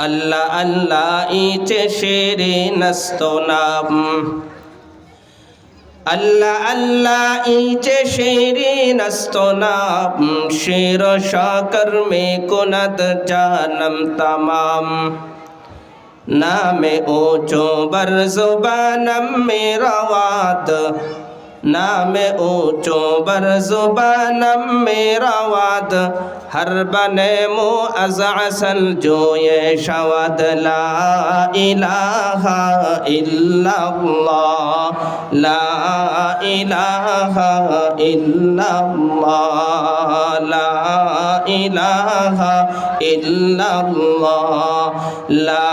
আল্লাহ আল্লাহ ইচে শেরে নস্তনাম আল্লাহ আল্লাহ ইচে শেরে নস্তনাম শের শাকর মে কুনত জানম তমাম নামে ऊंचो बर जुबानम मेरा वाद नामे ऊंचो बर जुबानम मेरा वाद हर बने मो अज़असल जो ये शवद ला इलाहा इल्लल्लाह ला इलाहा इल्लल्लाह ला इलाहा इल्लल्लाह ला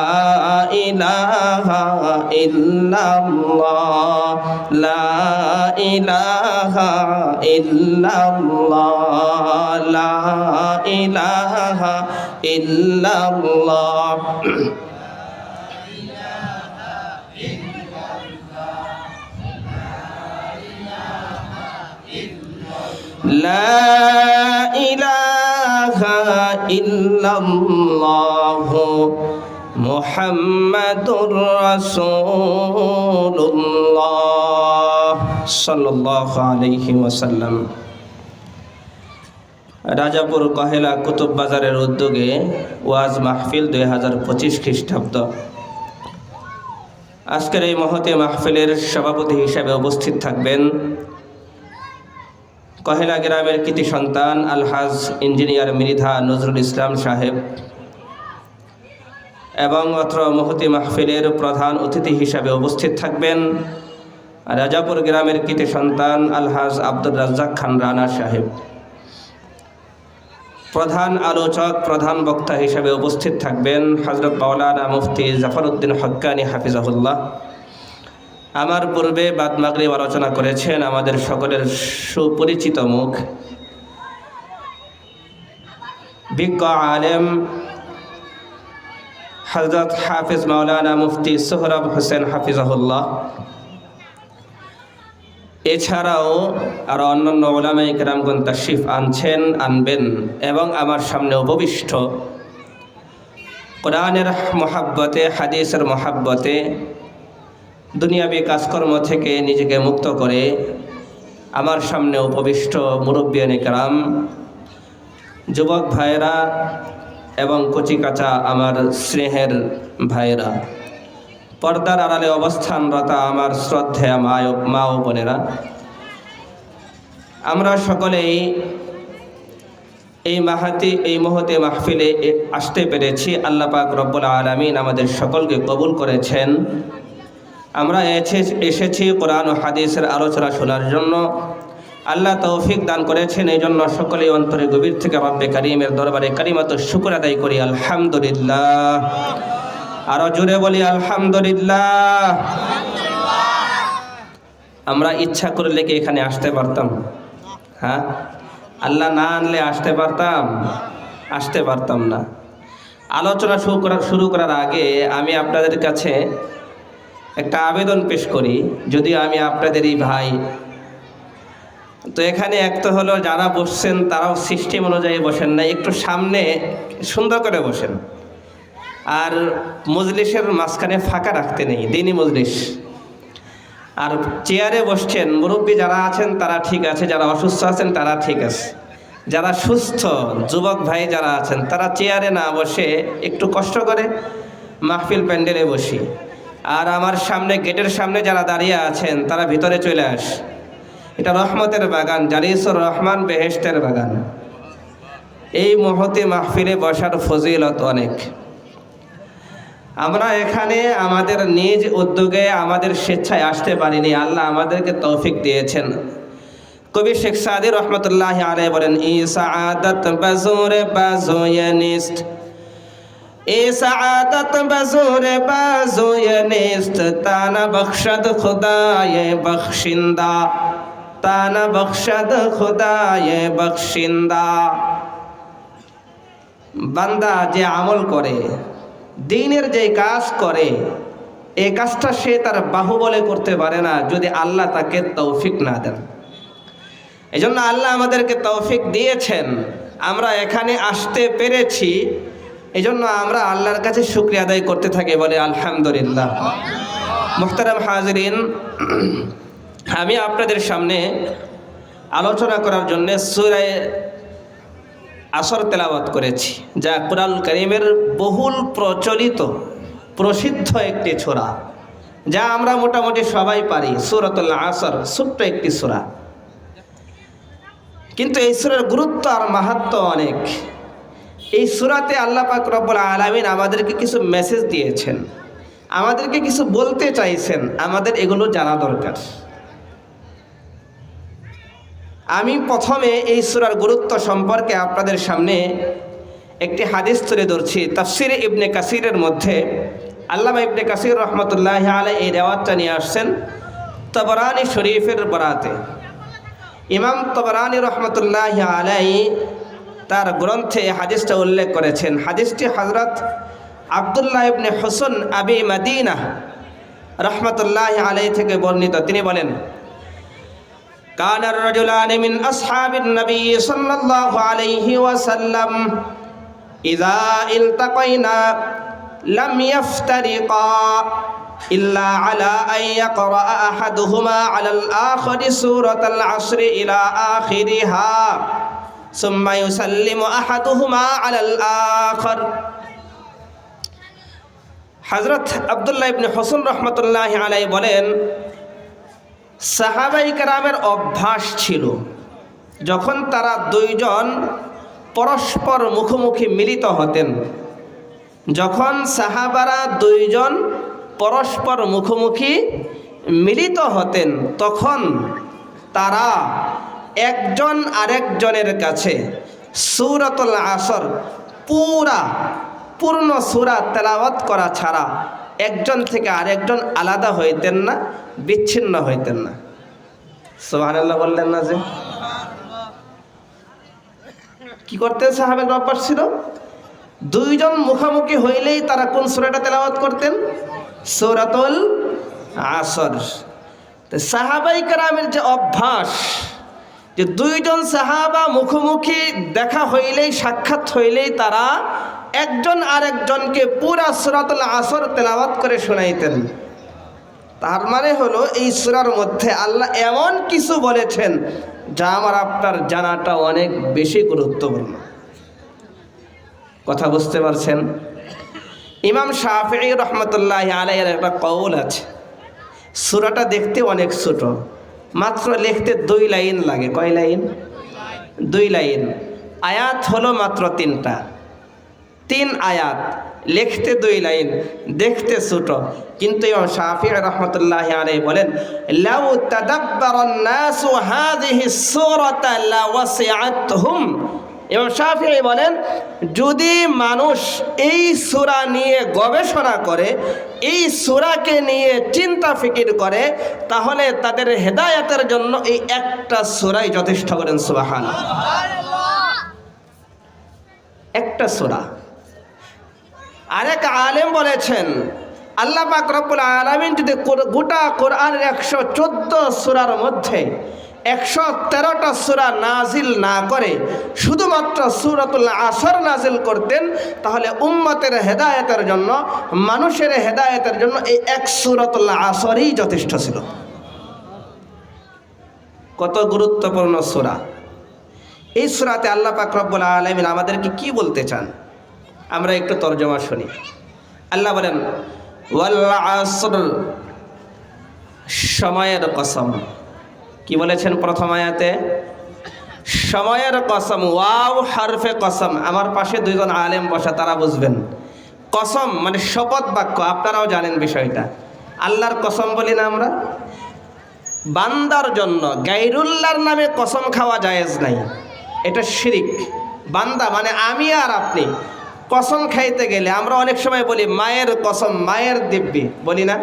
इलाहा इल्लल्लाह ला इलाहा इल्लल्लाह ला इलाहा इल्लल्लाह ला इलाहा इल्लल्लाह मुहम्मदुर रसूलुल्लाह सल्लल्लाहु अलैहि वसल्लम। রাজাপুর কহেলা কুতুব বাজারের উদ্যোগে ওয়াজ মাহফিল 2025 খ্রিস্টাব্দ। আজকের এই মহতে মাহফিলের সভাপতি হিসেবে উপস্থিত থাকবেন কহেলা গ্রামের কৃতি সন্তান আলহাজ ইঞ্জিনিয়ার মৃধা নজরুল ইসলাম সাহেব এবং অত্র মহতি মাহফিলের প্রধান অতিথি হিসাবে উপস্থিত থাকবেন রাজাপুর গ্রামের কৃতি সন্তান আলহাজ আব্দুর রাজ্জাক খান রানা সাহেব। প্রধান আলোচক প্রধান বক্তা হিসাবে উপস্থিত থাকবেন হযরত মাওলানা মুফতি জাফরউদ্দিন হক্কানি হাফিজাহুল্লাহ। আমার পূর্বে বাদ মাগরিব আলোচনা করেছেন আমাদের সকলের সুপরিচিত মুখ বিজ্ঞ আলেম হযরত হাফিজ মাওলানা মুফতি সোহরাব হোসেন হাফিজাহুল্লাহ। এছাড়াও আরও অন্যান্য উলামায়ে কেরামগণ তাশরিফ আনবেন এবং আমার সামনে উপবিষ্ট কোরআনের মহাব্বতে হাদিসের মহাব্বতে দুনিয়াবী কাজকর্ম থেকে নিজেকে মুক্ত করে আমার সামনে উপবিষ্ট মুরব্বিয়ানে কেরাম, যুবক ভাইয়েরা এবং কচিকাচা আমার স্নেহের ভাইয়েরা, পর্দার আড়ালে অবস্থানরত আমার শ্রদ্ধেয় মা ও বোনেরা, আমরা সকলেই এই মুহূর্তে মাহফিলে আসতে পেরেছি। আল্লাহ পাক রব্বুল আলামিন আমাদের সকলকে কবুল করেছেন। আমরা এসেছি কোরআন ও হাদিসের আলোচনা শোনার জন্য। আল্লাহ তৌফিক দান করেছেন, এই জন্য সকলেই অন্তরে গভীর থেকে রব্বে কারীমের দরবারে কালিমাত শুকর আদায় করি আলহামদুলিল্লাহ। আরো জোরে বলি আলহামদুলিল্লাহ। আমরা ইচ্ছা করলে কি এখানে আসতে পারতাম? হ্যাঁ, আল্লাহ না আনলে আসতে পারতাম না। আলোচনা শুরু করার আগে আমি আপনাদের কাছে একটা আবেদন পেশ করি, যদিও আমি আপনাদেরই ভাই। তো এখানে এক তো হলো যারা বসছেন তারাও সিস্টেম অনুযায়ী বসেন না, একটু সামনে সুন্দর করে বসেন। আর মজলিসের মাঝখানে ফাঁকা রাখতে নেই, দিনই মজলিস। আর চেয়ারে বসছেন মুরব্বী যারা আছেন তারা ঠিক আছে, যারা অসুস্থ আছেন তারা ঠিক আছে। যারা সুস্থ যুবক ভাই যারা আছেন তারা চেয়ারে না বসে একটু কষ্ট করে মাহফিল প্যান্ডেলে বসি। আর আমার সামনে গেটের সামনে যারা দাঁড়িয়ে আছেন তারা ভিতরে চলে আস। এটা রহমতের বাগান, জালিসুর রহমান বেহেশতের বাগান। এই মুহূর্তে মাহফিলে বসার ফজিলত অনেক। আমরা এখানে আমাদের নিজ উদ্যোগে আমাদের স্বেচ্ছায় আসতে পারিনি, আল্লাহ আমাদেরকে তৌফিক দিয়েছেন। কবি শেখ সাদি রহমতুল্লাহ আলাইহি বলেন, ই সাআদাত বাজুরে বাজুয়ে নিস্ত, ই সাআদাত বাজুরে বাজুয়ে নিস্ত, তানা বখশদ খুদায়ে বখশিন্দা, তানা বখশদ খুদায়ে বখশিন্দা। বান্দা যে আমল করে, দ্বীনের যে কাজ করে, এই কাজটা সে তার বাহুবলে করতে পারে না যদি আল্লাহ তাকে তৌফিক না দেন। এজন্য আল্লাহ আমাদেরকে তৌফিক দিয়েছেন, আমরা এখানে আসতে পেরেছি। এই জন্য আমরা আল্লাহর কাছে শুকরিয়া আদায় করতে থাকি, বলে আলহামদুলিল্লাহ। মুহতারাম হাজিরিন, আমি আপনাদের সামনে আলোচনা করার জন্য সূরা আসর তেলাওয়াত করেছি, যা কুরআনুল কারীমের বহুল প্রচলিত প্রসিদ্ধ একটি সূরা, যা আমরা মোটামুটি সবাই পারি। সূরাতুল আসর ছোট্ট একটি সূরা, কিন্তু এই সূরার গুরুত্ব আর মাহাত্ম্য অনেক। এই সূরাতে আল্লাহ পাক রব্বুল আলামিন আমাদেরকে কিছু মেসেজ দিয়েছেন, আমাদেরকে কিছু বলতে চাইছেন, আমাদের এগুলো জানা দরকার। আমি প্রথমে এই সূরার গুরুত্ব সম্পর্কে আপনাদের সামনে একটি হাদিস তুলে ধরছি। তাফসির ইবনে কাসিরের মধ্যে আল্লামা ইবনে কাসির রহমতুল্লাহি আলাইহি এই রিওয়ায়াতটা নিয়ে আসছেন তাবরানী শরীফের বরাতে। ইমাম তাবরানী রহমতুল্লাহি আলাইহি তার গ্রন্থে হাদিসটা উল্লেখ করেছেন। হাদিসটি হযরত আব্দুল্লাহ ইবনে হুসন আবি মদিনা রহমতুল্লাহি আলাইহি থেকে বর্ণিত। তিনি বলেন, কানার রাজুলানি মিন আসহাবিন নবী সাল্লাল্লাহু আলাইহি ওয়াসাল্লাম ইযা ইলতাকাইনা লাম ইফতারিকা ইল্লা আলা আন ইয়াকরা আহাদুহুমা আলাল আখিরি সূরাতাল আসর ইলা আখিরিহা সুম্মা ইউসাল্লিমু আহাদুহুমা আলাল আখির। হযরত আব্দুল্লাহ ইবনে হুসন রাহমাতুল্লাহি আলাইহি বলেন, সাহাবায়ে কেরামের অভ্যাস ছিল যখন তারা দুইজন পরস্পর মুখোমুখি মিলিত হতেন, যখন সাহাবারা দুইজন পরস্পর মুখোমুখি মিলিত হতেন, তখন তারা একজন আরেকজনের কাছে সূরাতুল আসর পূর্ণ সূরা তেলাওয়াত করা ছাড়া একজন থেকে আরেকজন আলাদা হইতেন না, বিচ্ছিন্ন হইতেন না। সুবহানাল্লাহ বললেন না? যে কি করতেন সাহাবাদের অভ্যাস ছিল, দুইজন মুখোমুখি হইলেই তারা কোন সূরাটা তেলাওয়াত করতেন? সূরাতুল আসর। তো সাহাবায়ে কেরামের যে অভ্যাস, যে দুইজন সাহাবা মুখোমুখি দেখা হইলেই, সাক্ষাৎ হইলেই তারা একজন আরেকজনকে পুরা সূরাতুল আসর তেলাওয়াত করে শোনাইতেন। তার মানে হলো এই সূরার মধ্যে আল্লাহ এমন কিছু বলেছেন যা আমার আপনার জানাটা অনেক বেশি গুরুত্বপূর্ণ। কথা বুঝতে পারছেন? ইমাম শাফিঈ রহমতুল্লাহি আলাইহির একটা কওল আছে, সূরাটা দেখতে অনেক ছোট, মাত্র লিখতে 2 লাইন লাগে। কয় লাইন? 2 লাইন। আয়াত হলো মাত্র 3টা, 3 আয়াত, লিখতে 2 লাইন, দেখতে ছোট। কিন্তু ইমাম শাফিঈ রহমতুল্লাহি আলাইহি বলেন, লাউ তাদাব্বারান নাসু হাযিহি সূরাতা লাওয়াসিআতহুম। ইমাম শাফিঈ বলেন, যদি মানুষ এই সূরা নিয়ে গবেষণা করে, এই সূরাকে নিয়ে চিন্তা ফিকির করে, তাহলে তাদের হেদায়েতের জন্য এই একটা সূরাই যথেষ্ট। করেন সুবহানাল্লাহ। একটা সূরা। আরেক আলেম বলেছেন, আল্লাহ পাক রব্বুল আলামিন যদি গোটা কোরআনের 114 সূরার মধ্যে 113টা সূরা নাজিল না করে শুধুমাত্র সূরাতুল আসর নাজিল করতেন, তাহলে উম্মতের হেদায়েতের জন্য, মানুষের হেদায়েতের জন্য এই এক সূরাতুল আসরই যথেষ্ট ছিল। কত গুরুত্বপূর্ণ সূরা! এই সূরাতে আল্লাহ পাক রব্বুল আলামিন আমাদেরকে কি বলতে চান, আমরা একটু তরজমা শুনি। আল্লাহ বলেন, ওয়াল আসর, সময়ের কসম। কি বলেছেন প্রথম আয়াতে? সময়ের কসম। ওয়াও হারফে কসম। আমার পাশে 2 জন আলেম বসা, তারা বুঝবেন। কসম মানে শপথ বাক্য, আপনারাও জানেন বিষয়টা। আল্লাহর কসম বলি না আমরা? বান্দার জন্য গায়রুল্লাহর নামে কসম খাওয়া জায়েজ নাই, এটা শিরিক। বান্দা মানে আমি আর আপনি কসম খাইতে গেলে আমরা অনেক সময় বলি মায়ের কসম, মায়ের দিব্যি বলি না?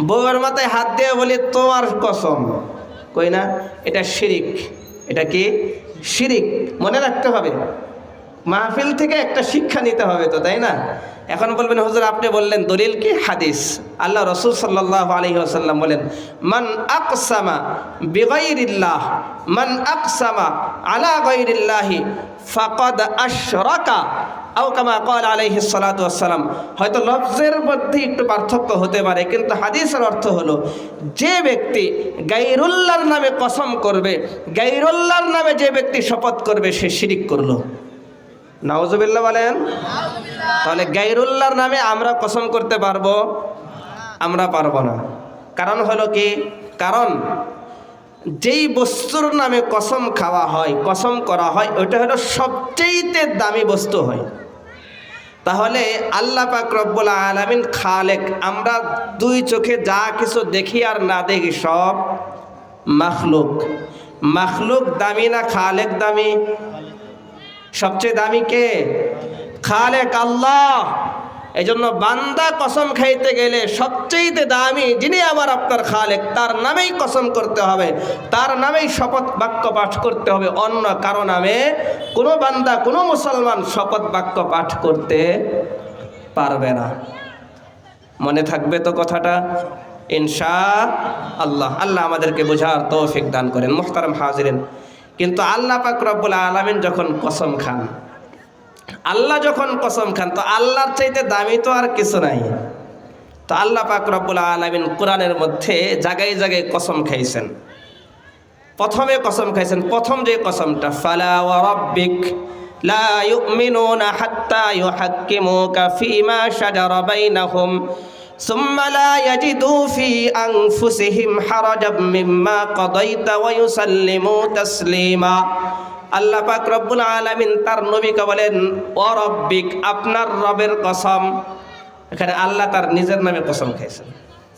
বউয়ের মাথায় হাত দিয়ে বলি তোমার কসম, কই না? এটা শিরিক। এটা কি? শিরিক। মনে রাখতে হবে, মাহফিল থেকে একটা শিক্ষা নিতে হবে তো, তাই না? এখন বলবেন হুজুর আপনি বললেন, দলিল কি? হাদিস। আল্লাহ রাসূল সাল্লাল্লাহু আলাইহি ওয়াসাল্লাম বলেন, মান আকসামা বিগাইরিল্লাহ, মান আকসামা আলা গায়রিল্লাহি ফাকাদ আশরাকা আও কামা ক্বালা আলাইহিস সালাতু ওয়াস সালাম। হয়তো লফজের মধ্যে একটু পার্থক্য হতে পারে, কিন্তু হাদিসের অর্থ হলো যে ব্যক্তি গায়রুল্লাহর নামে কসম করবে, গায়রুল্লাহর নামে যে ব্যক্তি শপথ করবে সে শিরিক করলো। নাউজুবিল্লাহ বলেন। তাহলে গায়রুল্লাহর নামে আমরা কসম করতে পারবো? আমরা পারবো না। কারণ হলো কি? কারণ যেই বস্তুর নামে কসম খাওয়া হয়, কসম করা হয়, ওইটা হলো সবচেয়ে দামি বস্তু হয়। তাহলে আল্লাহ পাক রব্বুল আলামিন খালেক, আমরা দুই চোখে যা কিছু দেখি আর না দেখি সব মাখলুক। মাখলুক দামি না খালেক দামি? সবচেয়ে দামি কে? খালেক আল্লাহ। এজন্য বান্দা কসম খাইতে গেলে সবচেয়ে দামি যিনি আমার আপনার খালেক, তার নামেই কসম করতে হবে, তার নামেই শপথ বাক্য পাঠ করতে হবে। অন্য কারো নামে কোনো বান্দা, কোনো মুসলমান শপথ বাক্য পাঠ করতে পারবে না। মনে থাকবে তো কথাটা ইনশাআল্লাহ। আল্লাহ আমাদেরকে বোঝার তৌফিক দান করেন। মুহতারাম হাজিরিন, কিন্তু আল্লাহ পাক রব্বুল আলামিন যখন কসম খান, আল্লাহ যখন কসম খান, তো আল্লাহর চাইতে দামি তো আর কিছু নাই। তো আল্লাহ পাক রব্বুল আলামিন কোরআনের মধ্যে জায়গায় জায়গায় কসম খাইছেন। প্রথমে কসম খাইছেন, প্রথম যে কসমটা, ফালা ওয়া রাব্বিক লা ইউমিনুনা হাত্তা ইউহাক্কিমুকা ফীমা শাজারা বাইনাহুম সুম্মা লা ইয়াজিদু ফী আনফুসিহিম হারাজাম মিম্মা কাদাইতা ওয়া ইউসাল্লিমু তাসলিমা। আল্লাহ পাক রব্বুল আলামিন তার নবীকে বলেন, ও রব্বিক, আপনার রবের কসম। এখানে আল্লাহ তার নিজের নামে কসম খাইছেন,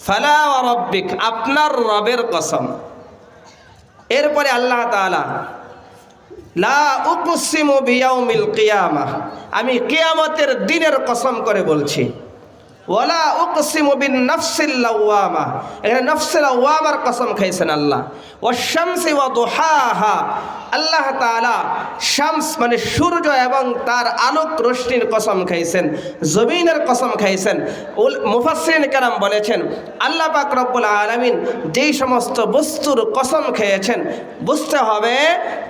ফালা ওয়া রব্বিক, আপনার রবের কসম। এরপরে আল্লাহ তাআলা লা উকসিমু বিয়াউমিল কিয়ামাহ, আমি কিয়ামতের দিনের কসম করে বলছি। ওয়ালা উকসিমু বিন নাফসিল লাওয়ামা, এখানে নফসে লাওয়ামার কসম খাইছেন আল্লাহ। ওয়াশ-শামসি ওয়া দুহাহা, আল্লাহ তাআলা শামস মানে সূর্য এবং তার আলোক রশ্মির কসম খাইছেন, জমিনের কসম খাইছেন। মুফাসসিরিন কেরাম বলেছেন, আল্লাহ পাক রব্বুল আলামিন যেই সমস্ত বস্তুর কসম খেয়েছেন, বুঝতে হবে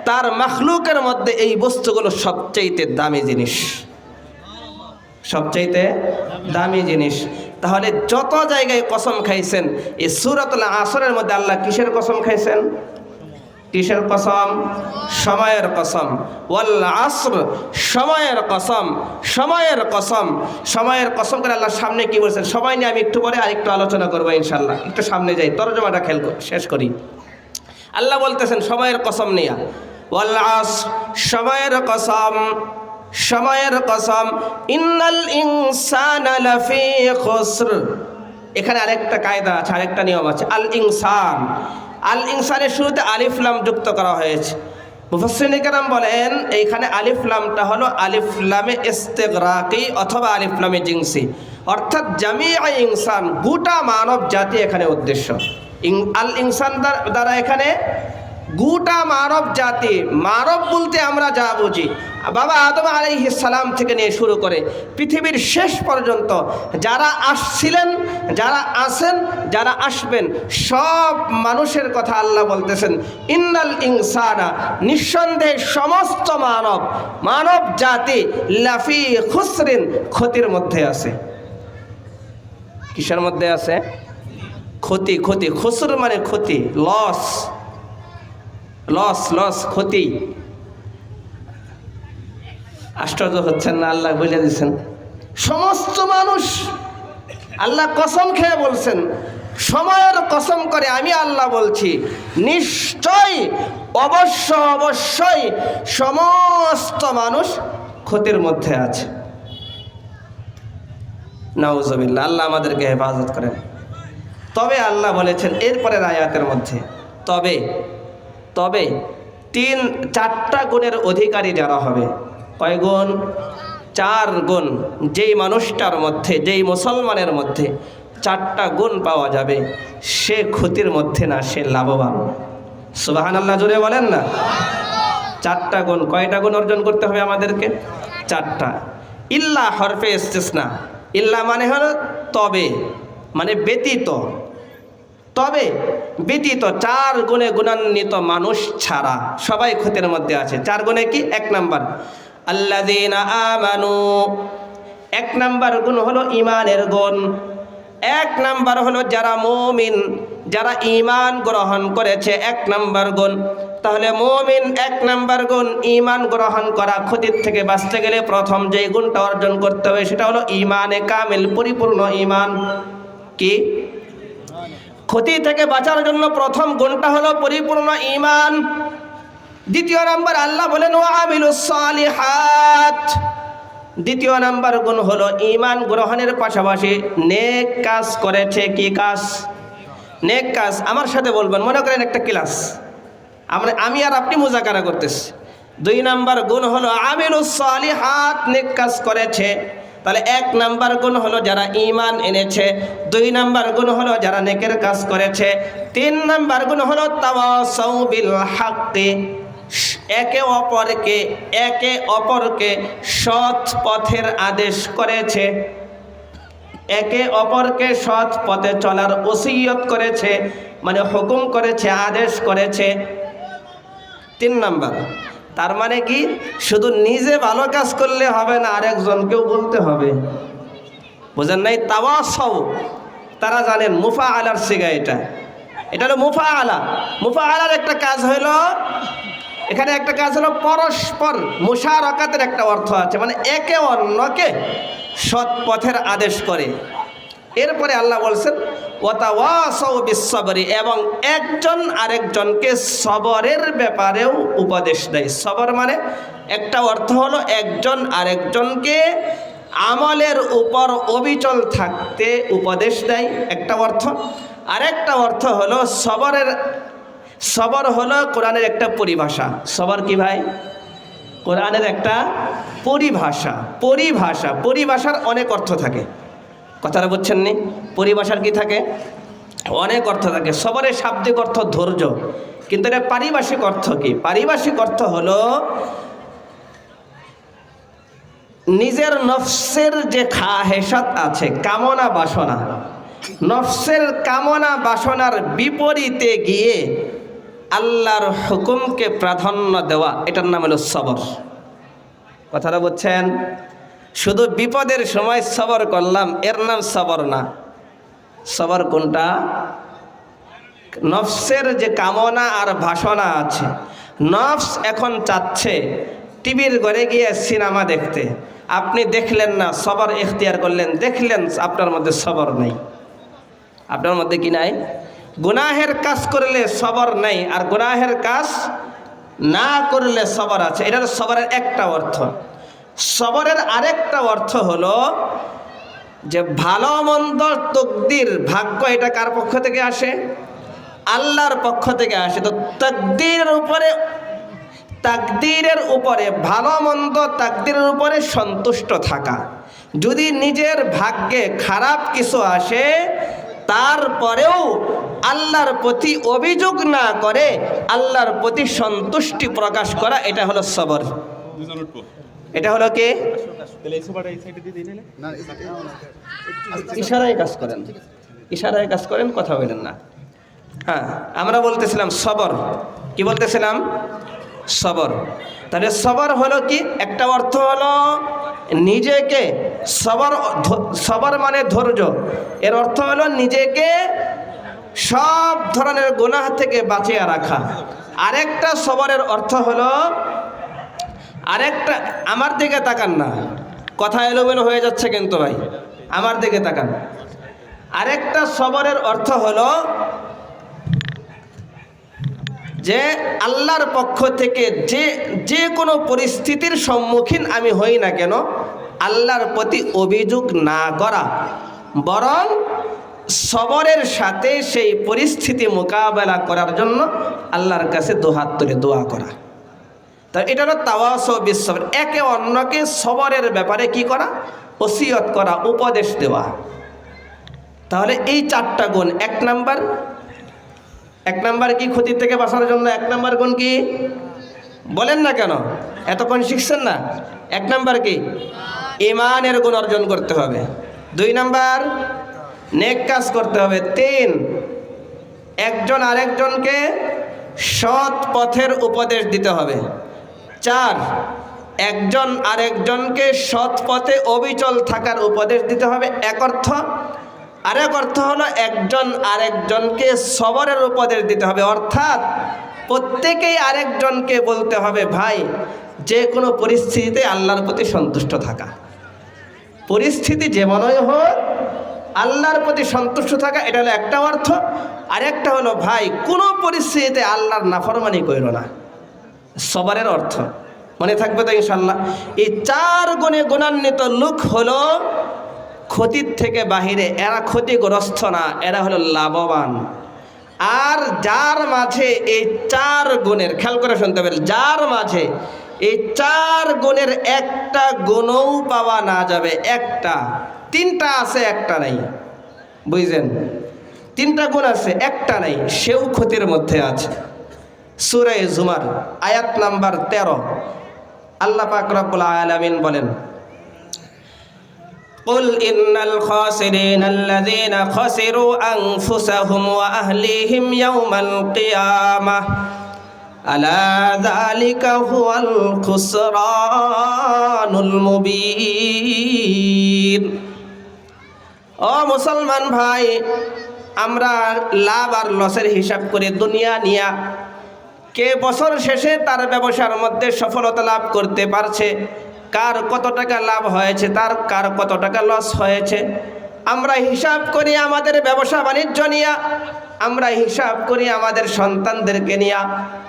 তার মাখলুকের মধ্যে এই বস্তুগুলো সবচেয়ে দামি জিনিস, সবচাইতে দামি জিনিস। তাহলে যত জায়গায় কসম খাইছেন, এই সূরাতুল আসরের মধ্যে আল্লাহ কিসের কসম খাইছেন? কিসের কসম? সময়ের কসম। ওয়াল আসর, সময়ের কসম, সময়ের কসম। সময়ের কসম করে আল্লাহ সামনে কি বলছেন? সময় নিয়ে আমি একটু পরে আরেকটু আলোচনা করবো ইনশাআল্লাহ। একটু সামনে যাই, তরজমাটা শেষ করি। আল্লাহ বলতেছেন সময়ের কসম নিয়া, ওয়াল আসর, সময়ের কসম, সময়ের কসম, ইন্নাল ইনসানা লাফি খুসর। এখানে আরেকটা কায়দা আছে, আরেকটা নিয়ম আছে। আল ইনসান, আল ইনসানের শুরুতে আলিফ লাম যুক্ত করা হয়েছে। মুফাসসিরিন কেরাম বলেন এইখানে আলিফ লামটা হলো আলিফ লামে ইস্তিগরাকি অথবা আলিফ লামে জিনসি, অর্থাৎ জামিআ ইনসান, গোটা মানব জাতি এখানে উদ্দেশ্য। আল ইনসান দ্বারা এখানে গোটা মানব জাতি। মানব বলতে আমরা যা বুঝি, বাবা আদম আলাইহিস সালাম থেকে নিয়ে শুরু করে পৃথিবীর শেষ পর্যন্ত যারা আসছিলেন, যারা আছেন, যারা আসবেন, সব মানুষের কথা আল্লাহ বলতেছেন। ইন্নাল ইনসানা, নিঃসন্দেহে সমস্ত মানব, মানব জাতি, লাফি খুসরিন, ক্ষতির মধ্যে আছে। কিসের মধ্যে আছে? ক্ষতি। ক্ষতি, খুসর মানে ক্ষতি, লস, লস, লস, ক্ষতি। আশ্চর্য হচ্ছেন না? আল্লাহ বলে দিচ্ছেন সমস্ত মানুষ। আল্লাহ কসম খেয়ে বলছেন, সময়ের কসম করে আমি আল্লাহ বলছি, নিশ্চয়, অবশ্য, অবশ্যই সমস্ত মানুষ ক্ষতির মধ্যে আছে। নাউজুবিল্লাহ, আল্লাহ আমাদেরকে হেফাজত করেন। তবে আল্লাহ বলেছেন এরপরের আয়াতের মধ্যে, তবে তবে চারটা গুণের অধিকারী যারা হবে। কয় গুণ? 4 গুণ। যেই মানুষটার মধ্যে, যেই মুসলমানের মধ্যে 4টা গুণ পাওয়া যাবে, সে ক্ষতির মধ্যে না, সে লাভবান। সুবহানাল্লাহ, জোরে বলেন না। 4টা গুণ। কয়টা গুণ অর্জন করতে হবে আমাদেরকে? 4টা। ইল্লা হরফে ইস্তিসনা। ইল্লা মানে হলো তবে, মানে ব্যতীত। তবে ব্যতীত 4 গুণে গুণান্বিত মানুষ ছাড়া সবাই ক্ষতির মধ্যে আছে। 4 গুণে কি? 1 নাম্বার, আল্লাযীনা আমানু, এক নাম্বার গুণ হলো ঈমানের গুণ। এক নাম্বার হলো যারা মুমিন, যারা ঈমান গ্রহণ করেছে, এক নাম্বার গুণ। তাহলে মুমিন এক নাম্বার গুণ ঈমান গ্রহণ করা। ক্ষতির থেকে বাঁচতে গেলে প্রথম যে গুণটা অর্জন করতে হবে সেটা হলো ঈমানে কামিল, পরিপূর্ণ ঈমান। কি? ক্ষতি থেকে বাঁচার জন্য প্রথম গুণটা হলো পরিপূর্ণ ঈমান। দ্বিতীয় নাম্বার আল্লাহ বলেন ওয়া আমিলুস সালিহাত। দ্বিতীয় নাম্বার গুণ হলো ঈমান গ্রহণের পাশাপাশি নেক কাজ করেছে। কি কাজ? নেক কাজ। আমার সাথে বলবেন, মনে করেন একটা ক্লাস আমি আর আপনি মুযাকারা করতেছি। 2 নাম্বার গুণ হলো আমিলুস সালিহাত, নেক কাজ করেছে। তাহলে 1 নাম্বার গুণ হলো যারা ঈমান এনেছে, 2 নাম্বার গুণ হলো যারা নেকের কাজ করেছে, 3 নাম্বার গুণ হলো তাওয়াসাউ বিল হাক্কি, একে অপরকে সৎ পথের আদেশ করেছে, একে অপরকে সৎ পথে চলার ওসিয়ত করেছে, মানে হুকুম করেছে, আদেশ করেছে। 3 নাম্বার। তার মানে কি শুধু নিজে ভালো কাজ করলে হবে না, আরেকজনকেও বলতে হবে। বুঝেন নাই? তাওয়াসাউ, তারা জানেন মুফাআলার সিগা, এটা হলো মুফাআলা। মুফাআলার একটা কাজ হলো, এখানে একটা কাজ হলো পরস্পর, মুশারাকাতের একটা অর্থ আছে, মানে একে অন্যকে সৎ পথের আদেশ করে। এরপরে আল্লাহ বলছেন ওয়াতাওয়াসাউ বিস-সাবরি, এবং একজন আরেকজনকে সবরের ব্যাপারেও উপদেশ দেয়। সবর মানে একটা অর্থ হলো একজন আরেকজনকে আমলের উপর অবিচল থাকতে উপদেশ দেয়, একটা অর্থ। আরেকটা অর্থ হলো সবর হলো কোরআনের একটা পরিভাষা। সবর কি ভাই? কোরআনের একটা পরিভাষার অনেক অর্থ থাকে। কথাটা বুঝছেন নি? পরিভাষার কি থাকে? অনেক অর্থ থাকে। সবরের শাব্দিক অর্থ ধৈর্য, কিন্তু এটা পারিভাষিক অর্থ কি? পারিভাষিক অর্থ হলো নিজের নফসের যে খাহেসাত আছে, কামনা বাসনা, নফসের কামনা বাসনার বিপরীতে গিয়ে আল্লাহর হুকুমকে প্রাধান্য দেওয়া, এটার নাম হলো সবর। কথাটা বুঝছেন? শুধু বিপদের সময় সবর করলাম, এর নাম সবর না। সবর কোনটা? নফসের যে কামনা আর বাসনা আছে, নফস এখন চাচ্ছে টিভির ঘরে গিয়ে সিনেমা দেখতে, আপনি দেখলেন না, সবর ইখতিয়ার করলেন, দেখলেন আপনার মধ্যে সবর নেই। আপনার মধ্যে কি নাই? গুনাহের কাজ করলে সবর নেই, আর গুনাহের কাজ না করলে সবর আছে। এটা সবরের একটা অর্থ। সবরের আরেকটা অর্থ হলো যে ভালো মন্দ তকদির, ভাগ্য, এটা কার পক্ষ থেকে আসে? আল্লাহর পক্ষ থেকে আসে। তো তাকদীরের উপরে ভালো মন্দ তাকদীরের উপরে সন্তুষ্ট থাকা। যদি নিজের ভাগ্যে খারাপ কিছু আসে, তারপরেও আল্লাহর প্রতি অভিযোগ না করে আল্লাহর প্রতি সন্তুষ্টি প্রকাশ করা, এটা হলো সবর। এটা হলো কি? ইশারায় কাজ করেন, কথা বলেন না। হ্যাঁ, আমরা বলতেছিলাম সবর। কি বলতেছিলাম? সবর। তাহলে সবর হলো কি? একটা অর্থ হলো নিজেকে, সবর মানে ধৈর্য, এর অর্থ হলো নিজেকে সব ধরনের গুনাহ থেকে বাঁচিয়ে রাখা। আরেকটা সবরের অর্থ হলো, আরেকটা, আমার দিকে তাকান না, কথা এলোমেলো হয়ে যাচ্ছে কিন্তু ভাই, আমার দিকে তাকান। আরেকটা সবরের অর্থ হলো যে আল্লাহর পক্ষ থেকে যে কোনো পরিস্থিতির সম্মুখীন আমি হই না কেন, আল্লাহর প্রতি অভিযোগ না করা, বরং সবরের সাথে সেই পরিস্থিতি মোকাবেলা করার জন্য আল্লাহর কাছে দুহাত তুলে দোয়া করা। তাই এটা হলো তাওয়াসু বিস-সবর, একে অন্যকে সবরের ব্যাপারে কি করা? ওসিয়ত করা, উপদেশ দেওয়া। তাহলে এই 4টা গুণ। এক নাম্বার কি? ক্ষতি থেকে বাঁচার জন্য 1 নাম্বার গুণ কি? বলেন না কেন, এতক্ষণ শিখছেন না? 1 নাম্বার কি? ঈমানের গুণ অর্জন করতে হবে। 2 নাম্বার নেক কাজ করতে হবে। 3 একজন আরেকজনকে সৎ পথের উপদেশ দিতে হবে। 4 একজন আরেকজনকে সৎ পথে অবিচল থাকার উপদেশ দিতে হবে, এক অর্থ। আরেক অর্থ হলো একজন আরেকজনকে সবরের উপদেশ দিতে হবে, অর্থাৎ প্রত্যেকেই আরেকজনকে বলতে হবে ভাই যে কোনো পরিস্থিতিতে আল্লাহর প্রতি সন্তুষ্ট থাকা, পরিস্থিতি যেমনই হোক আল্লাহর প্রতি সন্তুষ্ট থাকা, এটা হলো একটা অর্থ। আরেকটা হলো ভাই কোনো পরিস্থিতিতে আল্লাহর নাফরমানি কইরো না, সবরের অর্থ। মনে থাকবে তো ইনশাল্লাহ। এই 4 গুণে গুণান্বিত লোক হলো ক্ষতির থেকে বাহিরে, এরা ক্ষতিগ্রস্ত না, এরা হলো লাভবান। আর যার মাঝে এই 4 গুণের, খেয়াল করে শুনতে পারেন, যার মাঝে এই 4 গুণের একটা গুণও পাওয়া না যাবে, একটা, 3টা আছে একটা নাই, বুঝলেন? 3টা গুণ আছে একটা নাই, সেও ক্ষতির মধ্যে আছে। সূরা জুমার আয়াত নাম্বার 13 আল্লাহ পাক রব্বুল আলামিন বলেন, قل إن الخاسرين الذين خسروا أنفسهم وأهليهم يوم القيامة ألا ذلك هو الخسران المبين। ও মুসলমান ভাই, আমরা লাভ আর লসের হিসাব করে দুনিয়া নিয়া কে বছর শেষে তার ব্যবসার মধ্যে সফলতা লাভ করতে পারছে, কার কত টাকা লাভ হয়েছে, তার কার কত টাকা লস হয়েছে, আমরা হিসাব করি আমাদের ব্যবসা বাণিজ্য নিয়া, আমরা হিসাব করি আমাদের সন্তানদেরকে নিয়া,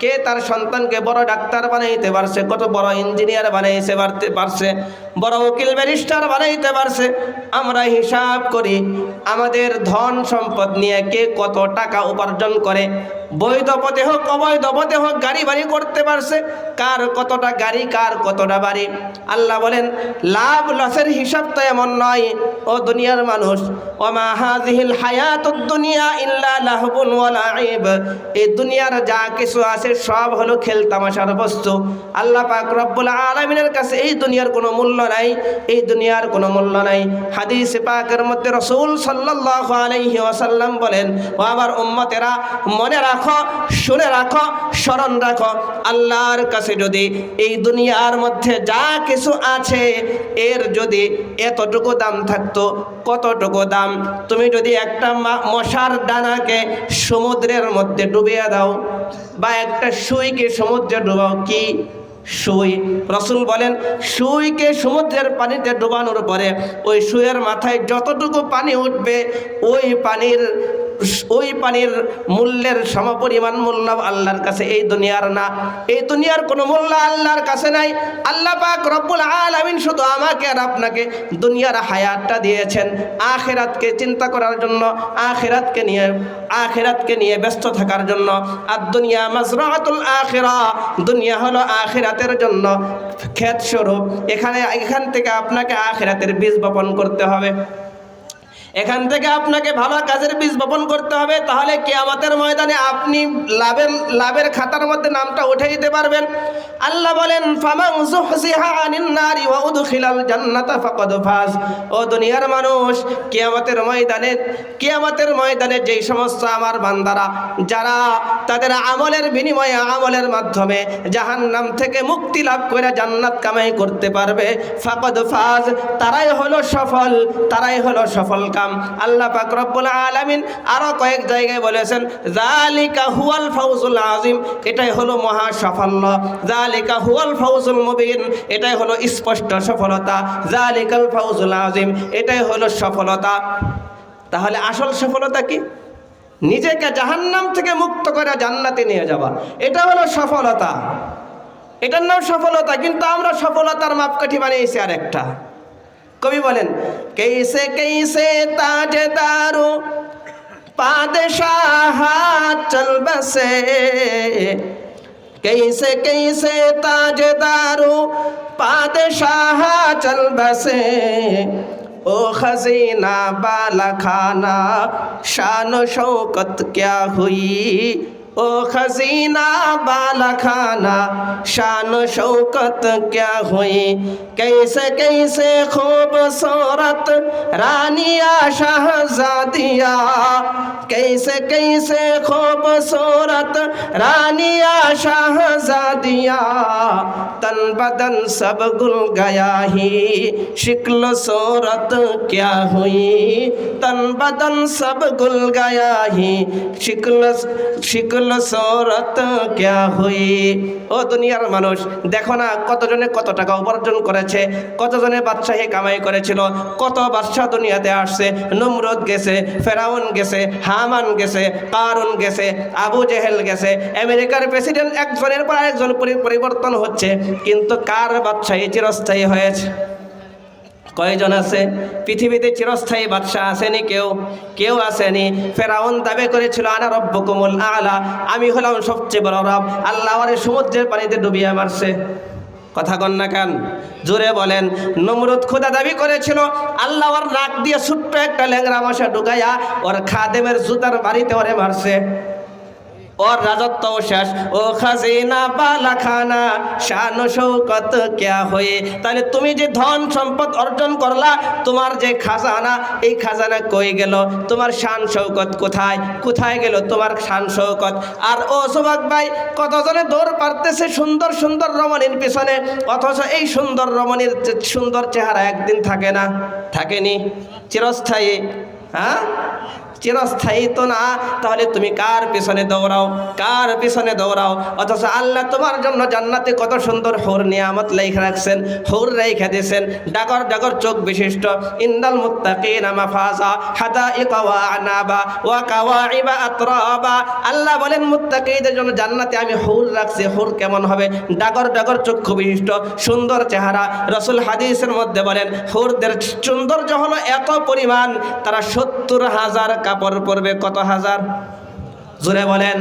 কে তার সন্তানকে বড় ডাক্তার বানাইতে পারছে, কত বড় ইঞ্জিনিয়ার বানাইতে পারছে, বড় উকিল ব্যারিস্টার বানাইতে পারছে। আমরা হিসাব করি আমাদের ধন সম্পদ নিয়ে কে কত টাকা উপার্জন করে, বৈধ পথে হোক অবৈধ পথে হোক গাড়ি বাড়ি করতে পারছে, কার কতটা গাড়ি কার কতটা বাড়ি। আল্লাহ বলেন লাভ লসের হিসাব তো এমন নয় ও দুনিয়ার মানুষ, ওমা হাযিহিল হায়াতুদ দুনিয়া ইল্লা লাহবুন ওয়া লাইব, এই দুনিয়ার যা কিছু আছে সব হলো খেল তামাশার বস্তু। আল্লাহ পাক রব্বুল আলামিনের কাছে এই দুনিয়ার কোনো মূল্য নাই, এই দুনিয়ার কোনো মূল্য নাই। হাদিস পাকের মধ্যে রাসূল সাল্লাল্লাহু আলাইহি ওয়াসাল্লাম বলেন, ও আমার উম্মতেরা মনে রাখো, শুনে রাখো, স্মরণ রাখো, আল্লাহর কাছে যদি এই দুনিয়ার মধ্যে যা কিছু আছে এর যদি এতটুকু দাম থাকতো, কতটুকু দাম, তুমি যদি একটা মশার ডানাকে সমুদ্রের মধ্যে ডুবিয়ে দাও বা একটা সুইকে সমুদ্রে ডুবাও, কি সুই, রাসূল বলেন সুইকে সমুদ্রের পানিতে ডুবানোর পরে ওই সুইয়ের মাথায় যতটুকু পানি উঠবে ওই পানির মূল্যের সমপরিমাণ মূল্য আল্লাহর কাছে এই দুনিয়ার না, এই দুনিয়ার কোনো মূল্য আল্লাহর কাছে নাই। আল্লাহ পাক রব্বুল আলামিন শুধু আমাকে আর আপনাকে দুনিয়ার হায়াতটা দিয়েছেন আখিরাতকে চিন্তা করার জন্য, আখিরাতকে নিয়ে ব্যস্ত থাকার জন্য। আর দুনিয়া মাজরাতুল আখিরা, দুনিয়া হলো আখিরাতের জন্য ক্ষেত স্বরূপ। এখান থেকে আপনাকে আখিরাতের বীজ বপন করতে হবে, এখান থেকে আপনাকে ভালো কাজের বীজ বপন করতে হবে, তাহলে কিয়ামতের ময়দানে আপনি লাভের খাতার মধ্যে নামটা উঠে দিতে পারবেন। আল্লাহ বলেন ফামান যুহজিহা আনিন নারি ওয়া উদখিলাল জান্নাতা ফাকাদ ফাজ। ও দুনিয়ার মানুষ, কিয়ামতের ময়দানে যেই সমস্ত আমার বান্দারা যারা তাদের আমলের বিনিময়ে, আমলের মাধ্যমে জাহান্নাম থেকে মুক্তি লাভ করে জান্নাত কামাই করতে পারবে, ফাকাদ ফাজ, তারাই হলো সফল, তারাই হলো সফল কাম। আল্লাহ পাক রব্বুল আলামিন আরো কয়েক জায়গায় বলেছেন যালিকা হুয়াল ফাউজুল আযীম, এটাই হলো মহা সাফল্য, যালিকা হুয়াল ফাউজুল মুবিন, এটাই হলো স্পষ্ট সফলতা, যালিকাল ফাউজুল আযীম, এটাই হলো সফলতা। তাহলে আসল সফলতা কি? নিজেকে জাহান্নাম থেকে মুক্ত করে জান্নাতে নিয়ে যাওয়া, এটা হলো সফলতা, এটার নাম সফলতা। কিন্তু আমরা সফলতার মাপকাঠি বানিয়েছি আরেকটা। কবি বলেন कैसे कैसे ताजदारो पादशाह चल बसे, कैसे कैसे ताजदारो पादशाह चल बसे, ओ खजीना बाला खाना शान शौकत क्या हुई, ओ खजीना बाला खाना शान शौकत क्या हुई, कैसे कैसे खूबसूरत रानिया शहजादिया, कैसे कैसे खूबसूरत रानिया शहजादिया, तन बदन सब गुल गया ही शिक्ल सूरत क्या हुई, तन बदन सब गुल गया ही शिक्ल सूरत क्या हुई। ও দুনিয়ার মানুষ, দেখো না কতজনে কত টাকা উপার্জন করেছে, কতজনে বাদশাহী কামাই করেছিল, কত বাদশাহ দুনিয়াতে আসছে। নমরুদ গেছে, ফেরাউন গেছে, হামান গেছে, কারুন গেছে, আবু জেহেল গেছে, আমেরিকার প্রেসিডেন্ট একজনের পর একজন পরিবর্তন হচ্ছে, কিন্তু কার বাদশাহী চিরস্থায়ী হয়েছে? কয়জন আছে পৃথিবীতে চিরস্থায়ী বাদশাহ? আসেনি কেউ? কেউ আসেনি। ফেরাউন দাবি করেছিল আনা রব্বুকুমুল আলা, আমি হলাম সবচেয়ে বড় রব। আল্লাহ ওরে সমুদ্রের পানিতে ডুবিয়ে মারছে। কথা কন না কেন? জোরে বলেন। নমরুদ খোদা দাবি করেছিল, আল্লাহ ওর নাক দিয়ে ছোট্ট একটা ল্যাংড়া মশা ঢুকাইয়া ওর খাদেমের জুতার বাড়িতে ওরে মারছে। और राजत्व शेष ओ खजीना बाला खाना शान शौकत क्या हुई। তাহলে তুমি যে ধন সম্পদ অর্জন করলা, তোমার যে খাজানা, এই খাজানা কই গেল? তোমার শান শৌকত কোথায়? কোথায় গেল তোমার শান শৌকত? আর ও যুবক ভাই, কতজনে দৌড় পারতেছে সুন্দর সুন্দর রমণীর পিছনে, অথচ এই সুন্দর রমণীর সুন্দর চেহারা একদিন থাকে না, থাকেনি, চিরস্থায়ী। হ্যাঁ, চিরস্থায়ী তো না। তাহলে তুমি কার পিছনে দৌড়াও? কার পিছনে দৌড়াও? অথচ আল্লাহ তোমার জন্য জান্নাতে কত সুন্দর হুর নিয়ামত লেখা রাখছেন, হুর রেখে দিয়েছেন, ডাগর ডাগর চোখ বিশিষ্ট। ইন্নাল মুত্তাকিনা মাফাজা হাদাইকা ওয়া আনাবা ওয়া কাওয়াইবা আতরাবা। আল্লাহ বলেন মুত্তাকিদের জন্য জান্নাতে আমি হুর রাখছি। হুর কেমন হবে? ডাগর ডাগর চক্ষু বিশিষ্ট, সুন্দর চেহারা। রাসূল হাদিসের মধ্যে বলেন হুরদের সৌন্দর্য হলো এত পরিমাণ, তারা 70,000 কাপড় পরবে। কত হাজার? জোরে বলেন,